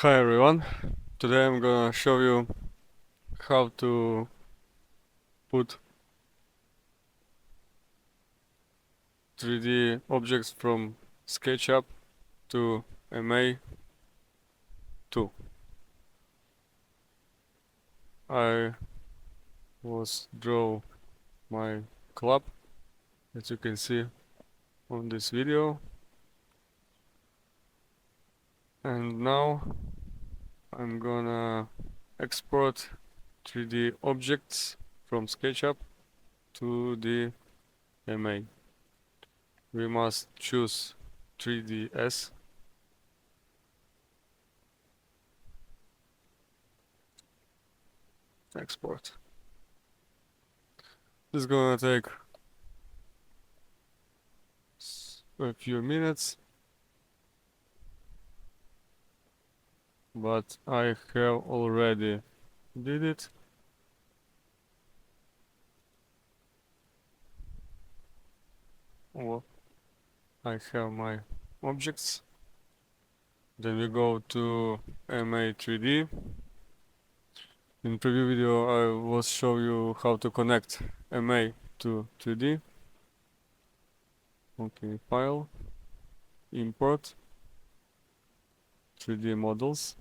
Hi everyone, today I'm gonna show you how to put 3D objects from SketchUp to MA2. I was draw my club, as you can see on this video, and now I'm gonna export 3D objects from SketchUp to the MA. We must choose 3ds. Export. This is gonna take a few minutes, but I have already did it. Well, I have my objects. Then we go to MA3D. In previous video I was show you how to connect MA to 3D. Okay, file, import 3D models.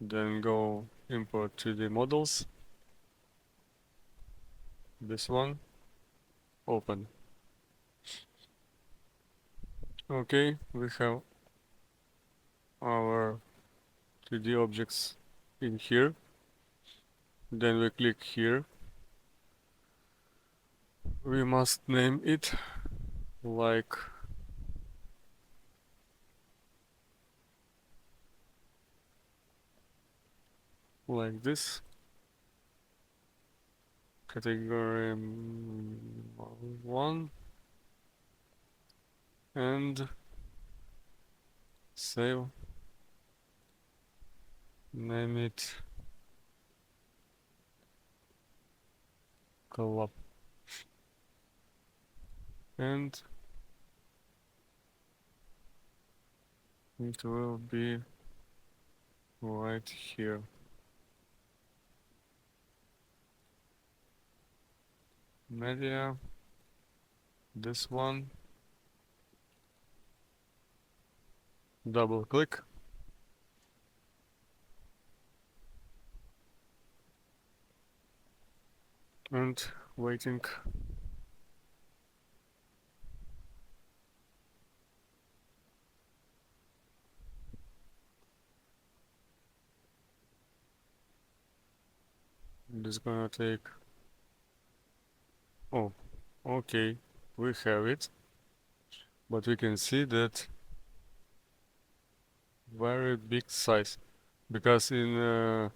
Then go import 3D models. This one, open. Okay, we have our 3D objects in here. Then we click here. We must name it like this. Category 1 and save. Name it collab and it will be right here. Media, this one, double click. And waiting. This is gonna take. Oh, okay, we have it, but we can see that very big size, because in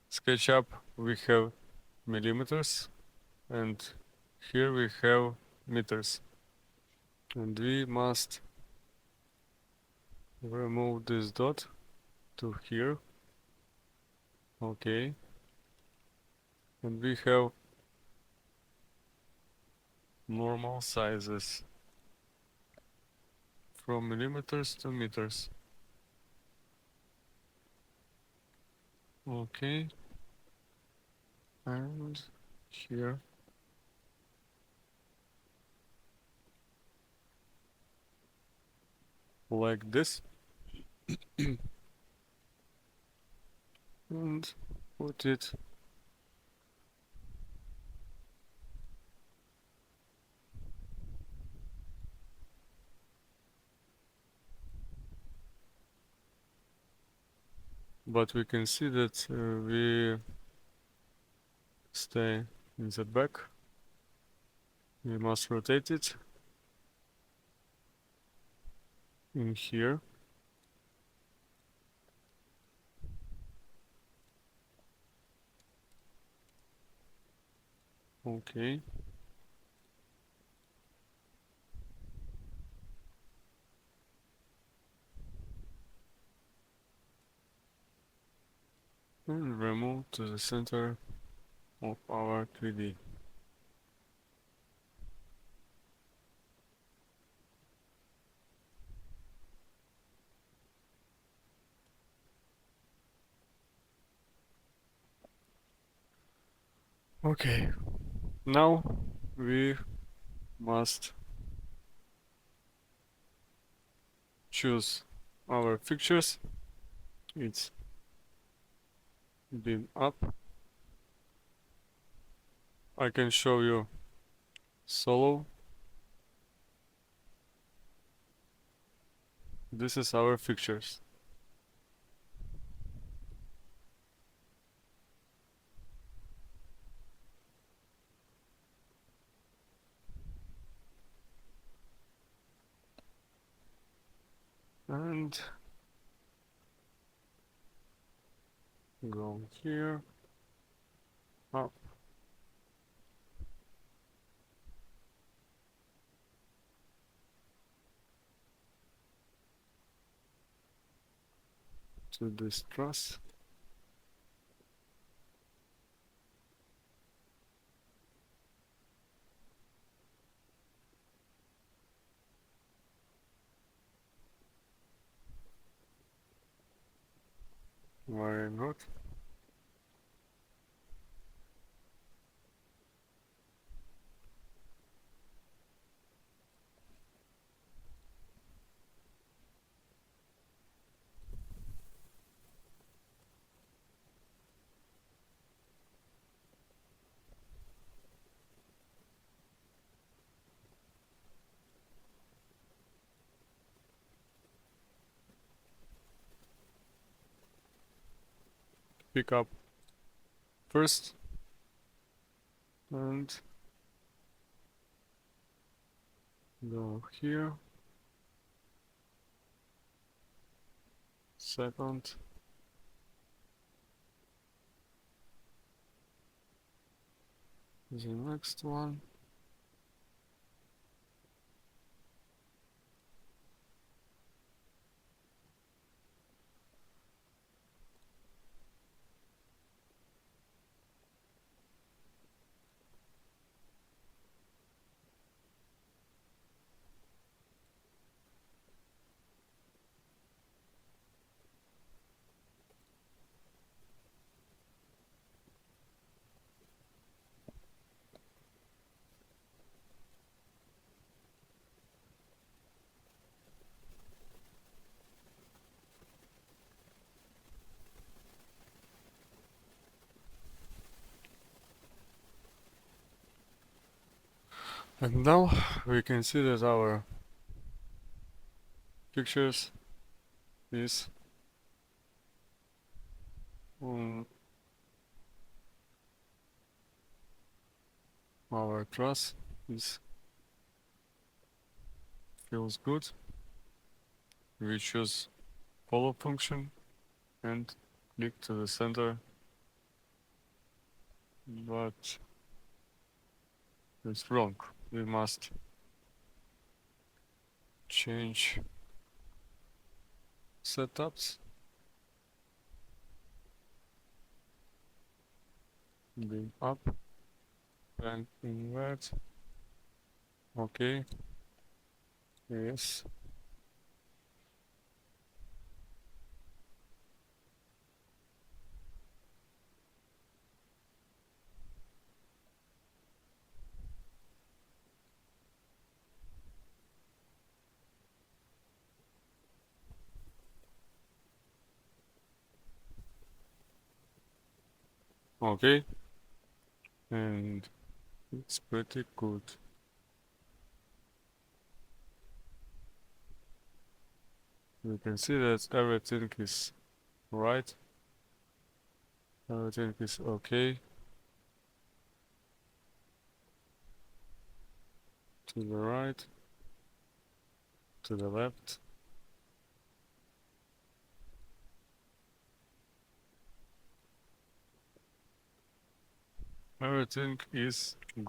SketchUp we have millimeters and here we have meters, and we must remove this dot to here. Okay, and we have normal sizes from millimeters to meters. Okay, and here like this. And put it but we can see that we stay in the back. We must rotate it in here. Okay. And remove to the center of our 3D. Okay, now we must choose our fixtures. It's been up. I can show you solo. This is our fixtures. And go here, up. To this truss. Why not? Pick up first and go here. Second. The next one. And now we can see that our fixtures is on our truss. This feels good. We choose follow function and click to the center, but it's wrong. We must change setups. Bring up and invert. Okay. Yes. Okay. And it's pretty good. You can see that everything is right. Everything is okay. To the right. To the left. Everything is good.